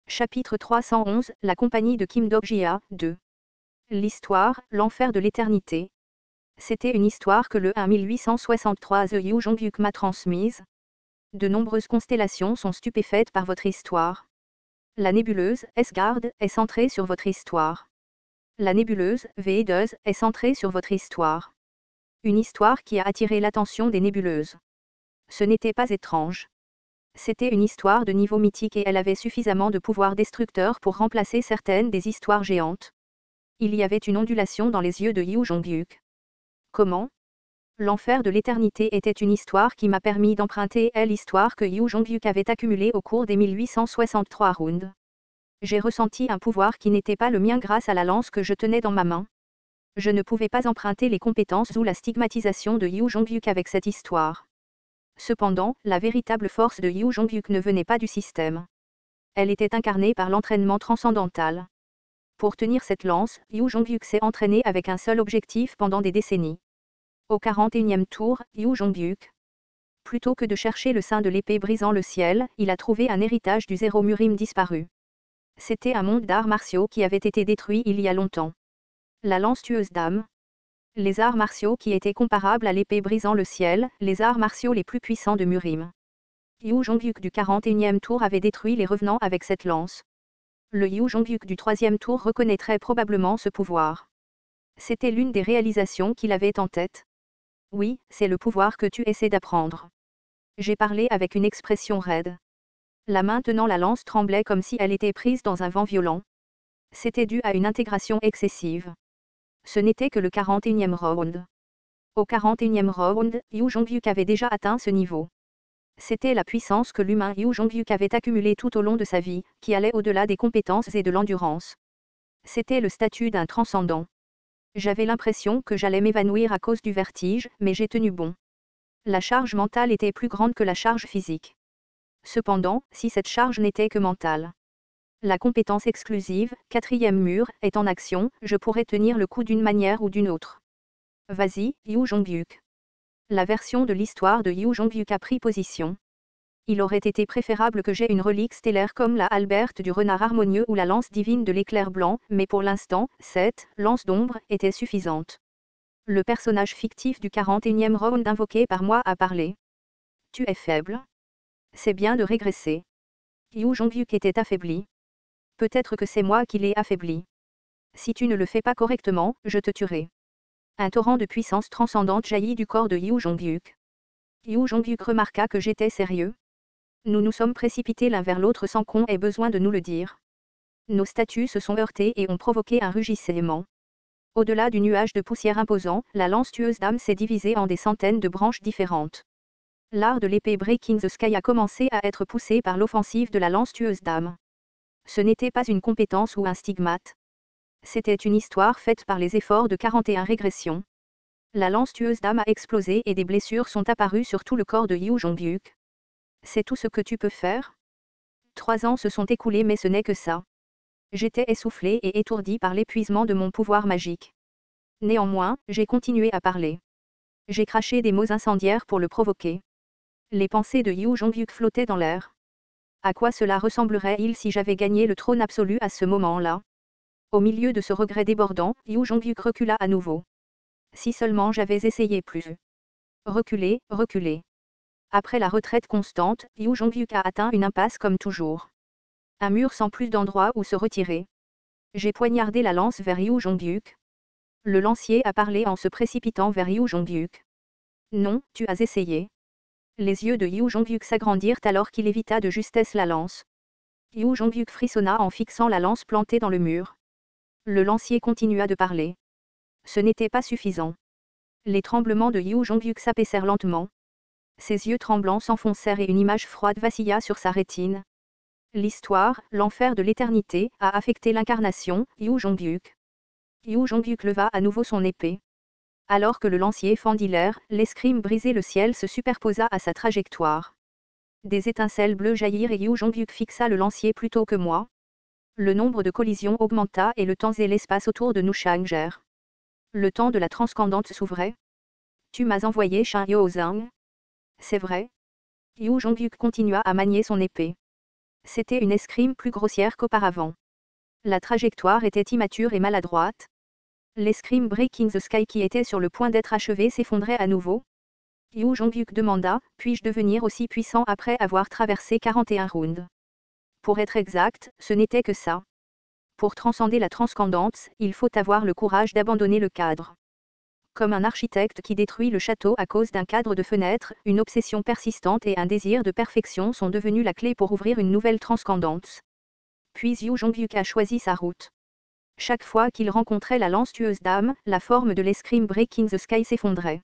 Chapitre 311, La compagnie de Kim Dok-jia, 2. L'histoire, l'enfer de l'éternité. C'était une histoire que le 1863 The Yu Jong-yuk m'a transmise. De nombreuses constellations sont stupéfaites par votre histoire. La nébuleuse, Asgard, est centrée sur votre histoire. La nébuleuse, Vedeus, est centrée sur votre histoire. Une histoire qui a attiré l'attention des nébuleuses. Ce n'était pas étrange. C'était une histoire de niveau mythique et elle avait suffisamment de pouvoir destructeur pour remplacer certaines des histoires géantes. Il y avait une ondulation dans les yeux de Yu Jong-yuk. Comment ? L'enfer de l'éternité était une histoire qui m'a permis d'emprunter l'histoire que Yu Jong-yuk avait accumulée au cours des 1863 rounds. J'ai ressenti un pouvoir qui n'était pas le mien grâce à la lance que je tenais dans ma main. Je ne pouvais pas emprunter les compétences ou la stigmatisation de Yu Jong-yuk avec cette histoire. Cependant, la véritable force de Yu Jong-yuk ne venait pas du système. Elle était incarnée par l'entraînement transcendantal. Pour tenir cette lance, Yu Jong-yuk s'est entraîné avec un seul objectif pendant des décennies. Au 41e tour, Yu Jong-yuk, plutôt que de chercher le sein de l'épée brisant le ciel, il a trouvé un héritage du zéro Murim disparu. C'était un monde d'arts martiaux qui avait été détruit il y a longtemps. La lance tueuse d'âme. Les arts martiaux qui étaient comparables à l'épée brisant le ciel, les arts martiaux les plus puissants de Murim. Yu Jong-yuk du 41e tour avait détruit les revenants avec cette lance. Le Yu Jong-yuk du 3e tour reconnaîtrait probablement ce pouvoir. C'était l'une des réalisations qu'il avait en tête. Oui, c'est le pouvoir que tu essaies d'apprendre. J'ai parlé avec une expression raide. La main tenant la lance tremblait comme si elle était prise dans un vent violent. C'était dû à une intégration excessive. Ce n'était que le 41e round. Au 41e round, Yu Jong-yuk avait déjà atteint ce niveau. C'était la puissance que l'humain Yu Jong-yuk avait accumulée tout au long de sa vie, qui allait au-delà des compétences et de l'endurance. C'était le statut d'un transcendant. J'avais l'impression que j'allais m'évanouir à cause du vertige, mais j'ai tenu bon. La charge mentale était plus grande que la charge physique. Cependant, si cette charge n'était que mentale. La compétence exclusive, 4e mur, est en action, je pourrais tenir le coup d'une manière ou d'une autre. Vas-y, Yu Jong-yuk. La version de l'histoire de Yu Jong-yuk a pris position. Il aurait été préférable que j'aie une relique stellaire comme la Alberte du renard harmonieux ou la lance divine de l'éclair blanc, mais pour l'instant, cette lance d'ombre était suffisante. Le personnage fictif du 41e round invoqué par moi a parlé. Tu es faible. C'est bien de régresser. Yu Jong-yuk était affaibli. Peut-être que c'est moi qui l'ai affaibli. Si tu ne le fais pas correctement, je te tuerai. Un torrent de puissance transcendante jaillit du corps de Yu Jong-yuk. Yu Jong-yuk remarqua que j'étais sérieux. Nous nous sommes précipités l'un vers l'autre sans qu'on ait besoin de nous le dire. Nos statues se sont heurtées et ont provoqué un rugissement. Au-delà du nuage de poussière imposant, la lance tueuse d'âme s'est divisée en des centaines de branches différentes. L'art de l'épée Breaking the Sky a commencé à être poussé par l'offensive de la lance tueuse d'âme. Ce n'était pas une compétence ou un stigmate. C'était une histoire faite par les efforts de 41 régressions. La lance tueuse d'âme a explosé et des blessures sont apparues sur tout le corps de Yu Jong-yuk. C'est tout ce que tu peux faire ? 3 ans se sont écoulés mais ce n'est que ça. J'étais essoufflé et étourdi par l'épuisement de mon pouvoir magique. Néanmoins, j'ai continué à parler. J'ai craché des mots incendiaires pour le provoquer. Les pensées de Yu Jong-yuk flottaient dans l'air. À quoi cela ressemblerait-il si j'avais gagné le trône absolu à ce moment-là ? Au milieu de ce regret débordant, Yu Jong-yuk recula à nouveau. Si seulement j'avais essayé plus. Reculer, reculer. Après la retraite constante, Yu Jong-yuk a atteint une impasse comme toujours. Un mur sans plus d'endroit où se retirer. J'ai poignardé la lance vers Yu Jong-yuk. Le lancier a parlé en se précipitant vers Yu Jong-yuk. Non, tu as essayé. Les yeux de Yu Jong-yuk s'agrandirent alors qu'il évita de justesse la lance. Yu Jong-yuk frissonna en fixant la lance plantée dans le mur. Le lancier continua de parler. Ce n'était pas suffisant. Les tremblements de Yu Jong-yuk s'apaisèrent lentement. Ses yeux tremblants s'enfoncèrent et une image froide vacilla sur sa rétine. L'histoire, l'enfer de l'éternité, a affecté l'incarnation, Yu Jong-yuk. Yu Jong-yuk leva à nouveau son épée. Alors que le lancier fendit l'air, l'escrime brisé le ciel se superposa à sa trajectoire. Des étincelles bleues jaillirent et Yu Jong-yuk fixa le lancier plus tôt que moi. Le nombre de collisions augmenta et le temps et l'espace autour de nous changèrent. Le temps de la transcendante s'ouvrait. Tu m'as envoyé Shin Yo Zhang. C'est vrai. Yu Jong-yuk continua à manier son épée. C'était une escrime plus grossière qu'auparavant. La trajectoire était immature et maladroite. L'escrime Breaking the Sky qui était sur le point d'être achevé s'effondrait à nouveau. Yu Jongyuk demanda, puis-je devenir aussi puissant après avoir traversé 41 rounds? Pour être exact, ce n'était que ça. Pour transcender la transcendance, il faut avoir le courage d'abandonner le cadre. Comme un architecte qui détruit le château à cause d'un cadre de fenêtre, une obsession persistante et un désir de perfection sont devenus la clé pour ouvrir une nouvelle transcendance. Puis Yu Jongyuk a choisi sa route. Chaque fois qu'il rencontrait la lance tueuse d'âme, la forme de l'escrime Breaking the Sky s'effondrait.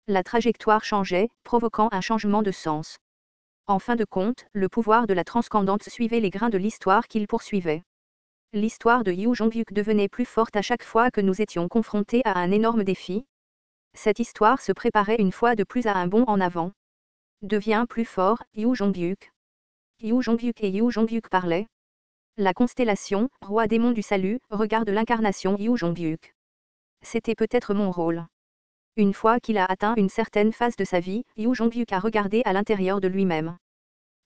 La trajectoire changeait, provoquant un changement de sens. En fin de compte, le pouvoir de la transcendance suivait les grains de l'histoire qu'il poursuivait. L'histoire de Yu Jongyuk devenait plus forte à chaque fois que nous étions confrontés à un énorme défi. Cette histoire se préparait une fois de plus à un bond en avant. Deviens plus fort, Yu Jongyuk. Yu Jongyuk et Yu Jongyuk parlaient. La constellation, roi démon du salut, regarde l'incarnation Yu Jongyuk. C'était peut-être mon rôle. Une fois qu'il a atteint une certaine phase de sa vie, Yu Jongyuk a regardé à l'intérieur de lui-même.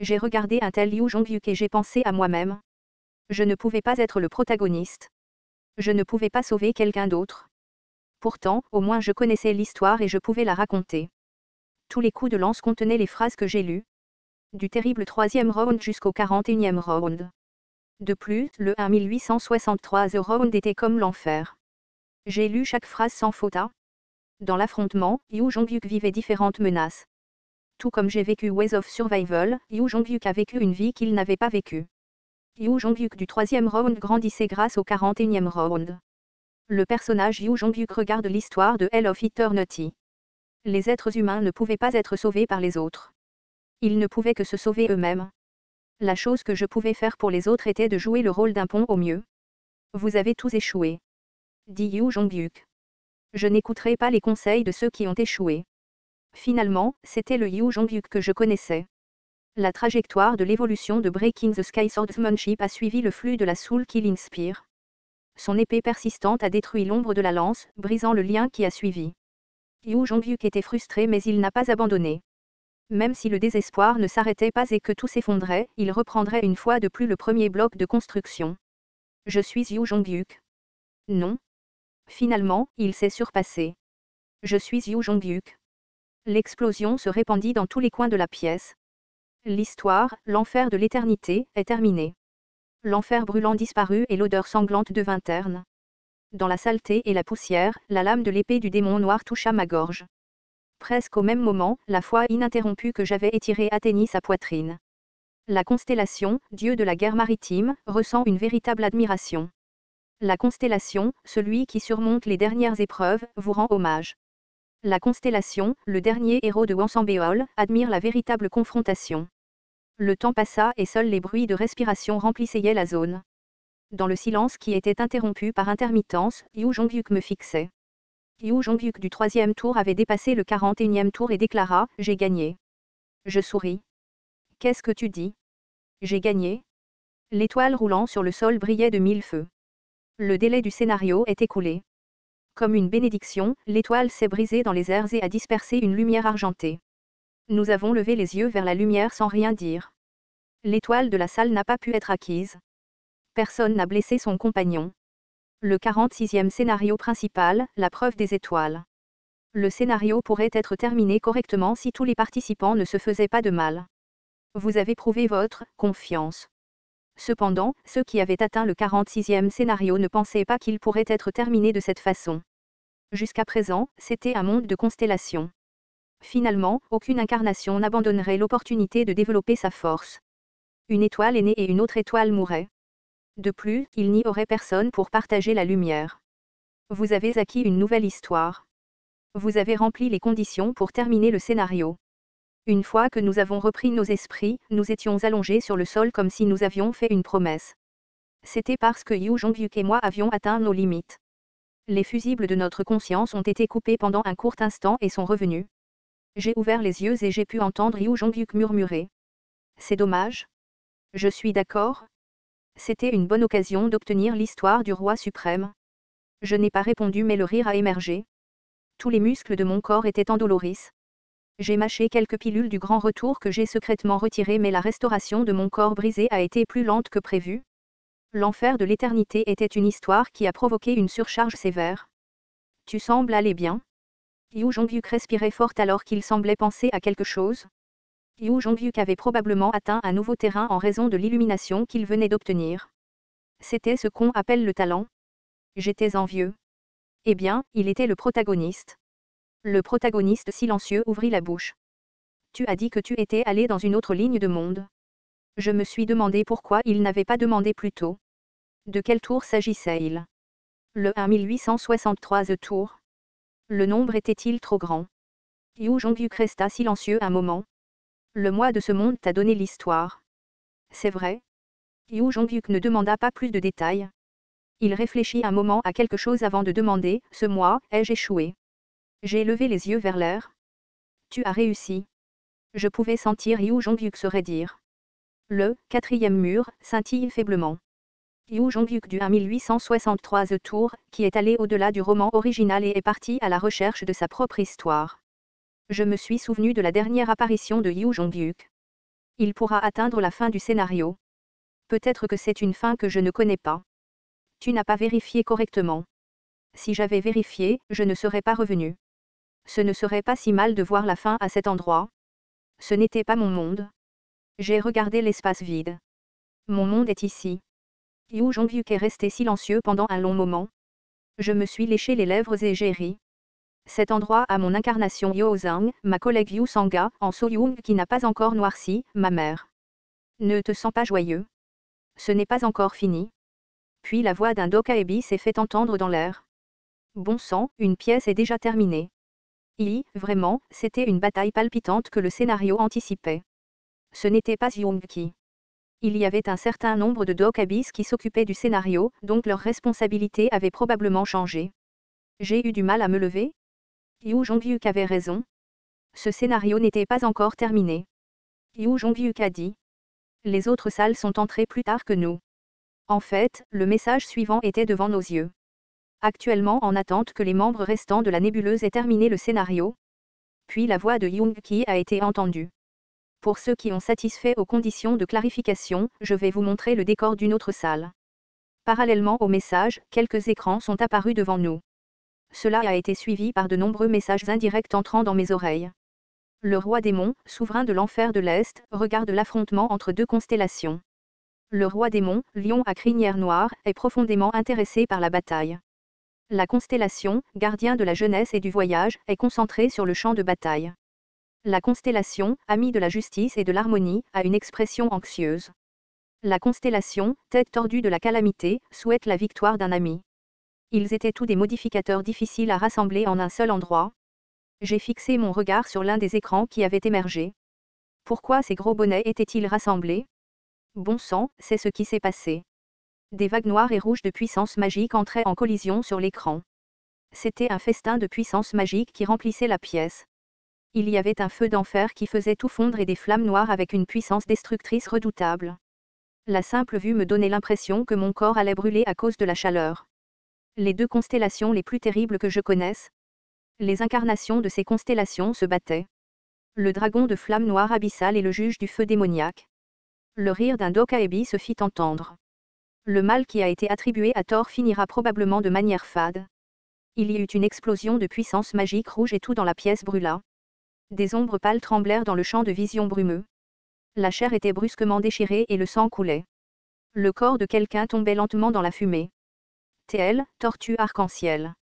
J'ai regardé un tel Yu Jongyuk et j'ai pensé à moi-même. Je ne pouvais pas être le protagoniste. Je ne pouvais pas sauver quelqu'un d'autre. Pourtant, au moins je connaissais l'histoire et je pouvais la raconter. Tous les coups de lance contenaient les phrases que j'ai lues. Du terrible 3e round jusqu'au 41e round. De plus, le 1863 The Round était comme l'enfer. J'ai lu chaque phrase sans faute. Dans l'affrontement, Yu Jongyuk vivait différentes menaces. Tout comme j'ai vécu Ways of Survival, Yu Jongyuk a vécu une vie qu'il n'avait pas vécue. Yu Jongyuk du 3e round grandissait grâce au 41e round. Le personnage Yu Jongyuk regarde l'histoire de Hell of Eternity. Les êtres humains ne pouvaient pas être sauvés par les autres. Ils ne pouvaient que se sauver eux-mêmes. La chose que je pouvais faire pour les autres était de jouer le rôle d'un pont au mieux. Vous avez tous échoué, dit Yu Jongyuk. Je n'écouterai pas les conseils de ceux qui ont échoué. Finalement, c'était le Yu Jongyuk que je connaissais. La trajectoire de l'évolution de Breaking the Sky Swordsmanship a suivi le flux de la Soul Killing Spear. Son épée persistante a détruit l'ombre de la lance, brisant le lien qui a suivi. Yu Jongyuk était frustré mais il n'a pas abandonné. Même si le désespoir ne s'arrêtait pas et que tout s'effondrait, il reprendrait une fois de plus le premier bloc de construction. Je suis Yu Jongyuk. Non. Finalement, il s'est surpassé. Je suis Yu Jongyuk. L'explosion se répandit dans tous les coins de la pièce. L'histoire, l'enfer de l'éternité, est terminée. L'enfer brûlant disparut et l'odeur sanglante devint terne. Dans la saleté et la poussière, la lame de l'épée du démon noir toucha ma gorge. Presque au même moment, la foi ininterrompue que j'avais étirée atteignit sa poitrine. La constellation, dieu de la guerre maritime, ressent une véritable admiration. La constellation, celui qui surmonte les dernières épreuves, vous rend hommage. La constellation, le dernier héros de Hwasambéol, admire la véritable confrontation. Le temps passa et seuls les bruits de respiration remplissaient la zone. Dans le silence qui était interrompu par intermittence, Yu Jongyuk me fixait. Yu Jongyuk du 3e tour avait dépassé le 41e tour et déclara « J'ai gagné ». Je souris. « Qu'est-ce que tu dis ? J'ai gagné ?» L'étoile roulant sur le sol brillait de 1000 feux. Le délai du scénario est écoulé. Comme une bénédiction, l'étoile s'est brisée dans les airs et a dispersé une lumière argentée. Nous avons levé les yeux vers la lumière sans rien dire. L'étoile de la salle n'a pas pu être acquise. Personne n'a blessé son compagnon. Le 46e scénario principal, la preuve des étoiles. Le scénario pourrait être terminé correctement si tous les participants ne se faisaient pas de mal. Vous avez prouvé votre confiance. Cependant, ceux qui avaient atteint le 46e scénario ne pensaient pas qu'il pourrait être terminé de cette façon. Jusqu'à présent, c'était un monde de constellations. Finalement, aucune incarnation n'abandonnerait l'opportunité de développer sa force. Une étoile est née et une autre étoile mourrait. De plus, il n'y aurait personne pour partager la lumière. Vous avez acquis une nouvelle histoire. Vous avez rempli les conditions pour terminer le scénario. Une fois que nous avons repris nos esprits, nous étions allongés sur le sol comme si nous avions fait une promesse. C'était parce que Yu Jongyuk et moi avions atteint nos limites. Les fusibles de notre conscience ont été coupés pendant un court instant et sont revenus. J'ai ouvert les yeux et j'ai pu entendre Yu Jongyuk murmurer. C'est dommage. Je suis d'accord. C'était une bonne occasion d'obtenir l'histoire du roi suprême. Je n'ai pas répondu mais le rire a émergé. Tous les muscles de mon corps étaient endoloris. J'ai mâché quelques pilules du grand retour que j'ai secrètement retirées, mais la restauration de mon corps brisé a été plus lente que prévu. L'enfer de l'éternité était une histoire qui a provoqué une surcharge sévère. Tu sembles aller bien. Yu Jongyuk respirait fort alors qu'il semblait penser à quelque chose. Yu Jongyuk avait probablement atteint un nouveau terrain en raison de l'illumination qu'il venait d'obtenir. C'était ce qu'on appelle le talent. J'étais envieux. Eh bien, il était le protagoniste. Le protagoniste silencieux ouvrit la bouche. Tu as dit que tu étais allé dans une autre ligne de monde. Je me suis demandé pourquoi il n'avait pas demandé plus tôt. De quel tour s'agissait-il? Le 1863 tour. Le nombre était-il trop grand? Yu Jongyuk resta silencieux un moment. Le moi de ce monde t'a donné l'histoire. C'est vrai. Yu Jongyuk ne demanda pas plus de détails. Il réfléchit un moment à quelque chose avant de demander, ce moi, ai-je échoué? J'ai levé les yeux vers l'air. Tu as réussi. Je pouvais sentir Yu Jongyuk se raidir. Le quatrième mur scintille faiblement. Yu Jongyuk du 1863 tour, qui est allé au-delà du roman original et est parti à la recherche de sa propre histoire. Je me suis souvenu de la dernière apparition de Yu Jongyuk. Il pourra atteindre la fin du scénario. Peut-être que c'est une fin que je ne connais pas. Tu n'as pas vérifié correctement. Si j'avais vérifié, je ne serais pas revenu. Ce ne serait pas si mal de voir la fin à cet endroit. Ce n'était pas mon monde. J'ai regardé l'espace vide. Mon monde est ici. Yu Jongyuk est resté silencieux pendant un long moment. Je me suis léché les lèvres et j'ai ri. Cet endroit a mon incarnation Yozang, ma collègue Yu Sanga, en So-young qui n'a pas encore noirci, ma mère. Ne te sens pas joyeux? Ce n'est pas encore fini. Puis la voix d'un Dokaebi s'est fait entendre dans l'air. Bon sang, une pièce est déjà terminée. Vraiment, c'était une bataille palpitante que le scénario anticipait. Ce n'était pas Young-ki. Il y avait un certain nombre de Dokabis qui s'occupaient du scénario, donc leur responsabilité avait probablement changé. J'ai eu du mal à me lever? Yu Jongyuk avait raison. Ce scénario n'était pas encore terminé. Yu Jongyuk a dit. Les autres salles sont entrées plus tard que nous. En fait, le message suivant était devant nos yeux. Actuellement en attente que les membres restants de la nébuleuse aient terminé le scénario. Puis la voix de Young-ki a été entendue. Pour ceux qui ont satisfait aux conditions de clarification, je vais vous montrer le décor d'une autre salle. Parallèlement au message, quelques écrans sont apparus devant nous. Cela a été suivi par de nombreux messages indirects entrant dans mes oreilles. Le roi démon, souverain de l'enfer de l'Est, regarde l'affrontement entre deux constellations. Le roi démon, lion à crinière noire, est profondément intéressé par la bataille. La constellation, gardien de la jeunesse et du voyage, est concentrée sur le champ de bataille. La constellation, ami de la justice et de l'harmonie, a une expression anxieuse. La constellation, tête tordue de la calamité, souhaite la victoire d'un ami. Ils étaient tous des modificateurs difficiles à rassembler en un seul endroit. J'ai fixé mon regard sur l'un des écrans qui avait émergé. Pourquoi ces gros bonnets étaient-ils rassemblés? Bon sang, c'est ce qui s'est passé. Des vagues noires et rouges de puissance magique entraient en collision sur l'écran. C'était un festin de puissance magique qui remplissait la pièce. Il y avait un feu d'enfer qui faisait tout fondre et des flammes noires avec une puissance destructrice redoutable. La simple vue me donnait l'impression que mon corps allait brûler à cause de la chaleur. Les deux constellations les plus terribles que je connaisse. Les incarnations de ces constellations se battaient. Le dragon de flamme noire abyssale et le juge du feu démoniaque. Le rire d'un Dokaebi se fit entendre. Le mal qui a été attribué à tort finira probablement de manière fade. Il y eut une explosion de puissance magique rouge et tout dans la pièce brûla. Des ombres pâles tremblèrent dans le champ de vision brumeux. La chair était brusquement déchirée et le sang coulait. Le corps de quelqu'un tombait lentement dans la fumée. TL, tortue arc-en-ciel.